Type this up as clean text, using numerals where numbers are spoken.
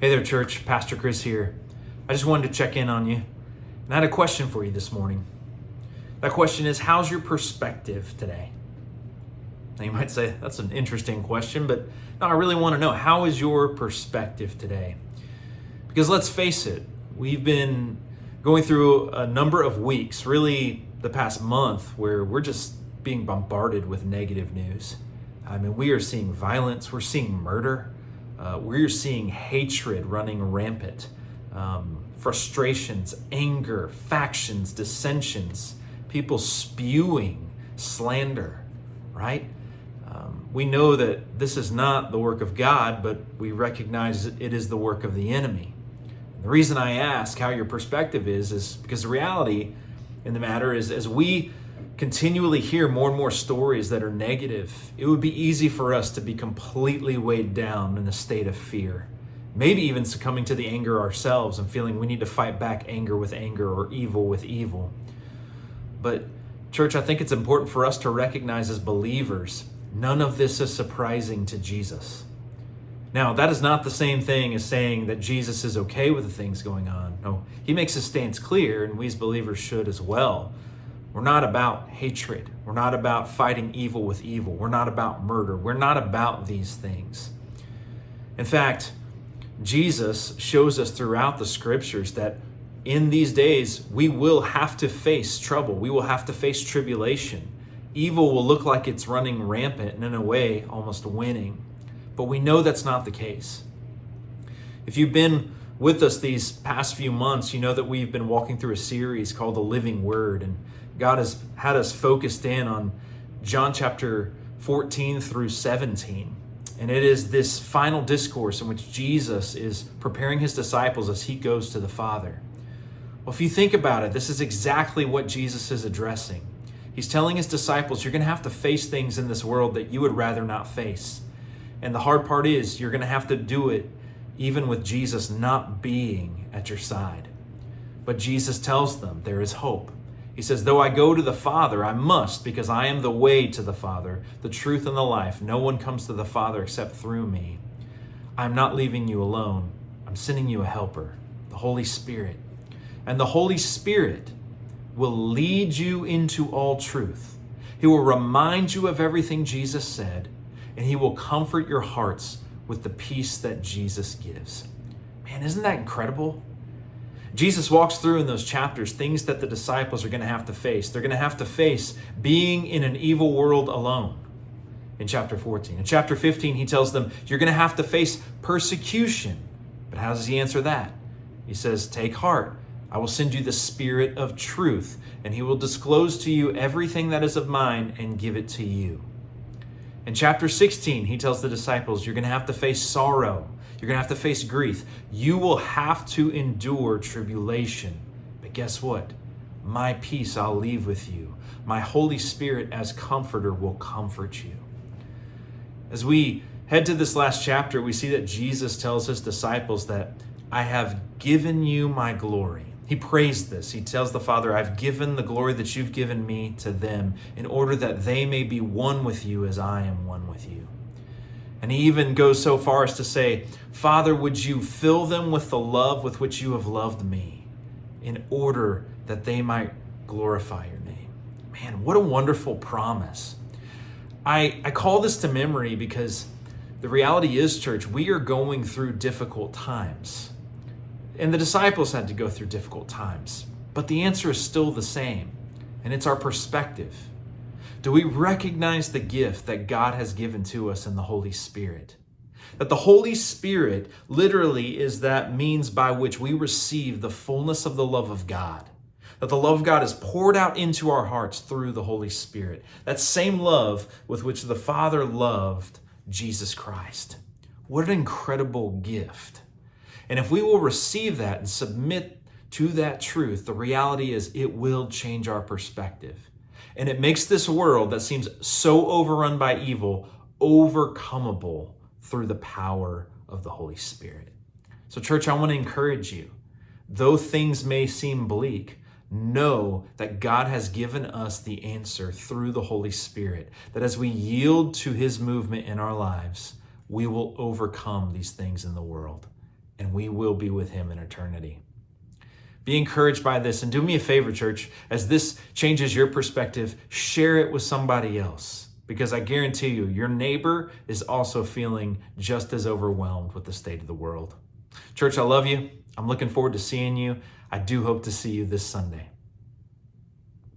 Hey there, church. Pastor Chris here. I just wanted to check in on you. And I had a question for you this morning. That question is, how's your perspective today? Now you might say, that's an interesting question, but no, I really want to know, how is your perspective today? Because let's face it, we've been going through a number of weeks, really the past month, where we're just being bombarded with negative news. I mean, we are seeing violence, we're seeing murder, we're seeing hatred running rampant, frustrations, anger, factions, dissensions, people spewing slander, right? We know that this is not the work of God, but we recognize it is the work of the enemy. The reason I ask how your perspective is because the reality in the matter is, as we continually hear more and more stories that are negative, it would be easy for us to be completely weighed down in a state of fear. Maybe even succumbing to the anger ourselves and feeling we need to fight back anger with anger or evil with evil. But church, I think it's important for us to recognize as believers, none of this is surprising to Jesus. Now, that is not the same thing as saying that Jesus is okay with the things going on. No, he makes his stance clear, and we as believers should as well. We're not about hatred. We're not about fighting evil with evil. We're not about murder. We're not about these things. In fact, Jesus shows us throughout the scriptures that in these days, we will have to face trouble. We will have to face tribulation. Evil will look like it's running rampant and in a way almost winning. But we know that's not the case. If you've been with us these past few months, you know that we've been walking through a series called The Living Word, and God has had us focused in on John chapter 14 through 17. And it is this final discourse in which Jesus is preparing his disciples as he goes to the Father. Well, if you think about it, this is exactly what Jesus is addressing. He's telling his disciples, you're going to have to face things in this world that you would rather not face. And the hard part is you're going to have to do it even with Jesus not being at your side. But Jesus tells them there is hope. He says, though I go to the Father, I must, because I am the way to the Father, the truth and the life. No one comes to the Father except through me. I'm not leaving you alone. I'm sending you a helper, the Holy Spirit. And the Holy Spirit will lead you into all truth. He will remind you of everything Jesus said, and he will comfort your hearts with the peace that Jesus gives. Man, isn't that incredible? Jesus walks through in those chapters things that the disciples are going to have to face. They're going to have to face being in an evil world alone in chapter 14. In chapter 15, he tells them, you're going to have to face persecution. But how does he answer that? He says, take heart. I will send you the Spirit of truth, and he will disclose to you everything that is of mine and give it to you. In chapter 16, he tells the disciples, you're going to have to face sorrow. You're going to have to face grief. You will have to endure tribulation. But guess what? My peace I'll leave with you. My Holy Spirit as comforter will comfort you. As we head to this last chapter, we see that Jesus tells his disciples that I have given you my glory. He prays this. He tells the Father, I've given the glory that you've given me to them in order that they may be one with you as I am one with you. And he even goes so far as to say, Father, would you fill them with the love with which you have loved me in order that they might glorify your name. Man, what a wonderful promise. I call this to memory because the reality is, church, we are going through difficult times. And the disciples had to go through difficult times. But the answer is still the same, and it's our perspective. Do we recognize the gift that God has given to us in the Holy Spirit? That the Holy Spirit literally is that means by which we receive the fullness of the love of God. That the love of God is poured out into our hearts through the Holy Spirit. That same love with which the Father loved Jesus Christ. What an incredible gift. And if we will receive that and submit to that truth, the reality is it will change our perspective. And it makes this world that seems so overrun by evil overcomable through the power of the Holy Spirit. So church, I want to encourage you. Though things may seem bleak, know that God has given us the answer through the Holy Spirit. That as we yield to his movement in our lives, we will overcome these things in the world. and we will be with him in eternity. Be encouraged by this, and do me a favor, church, as this changes your perspective, share it with somebody else, because I guarantee you, your neighbor is also feeling just as overwhelmed with the state of the world. Church, I love you. I'm looking forward to seeing you. I do hope to see you this Sunday.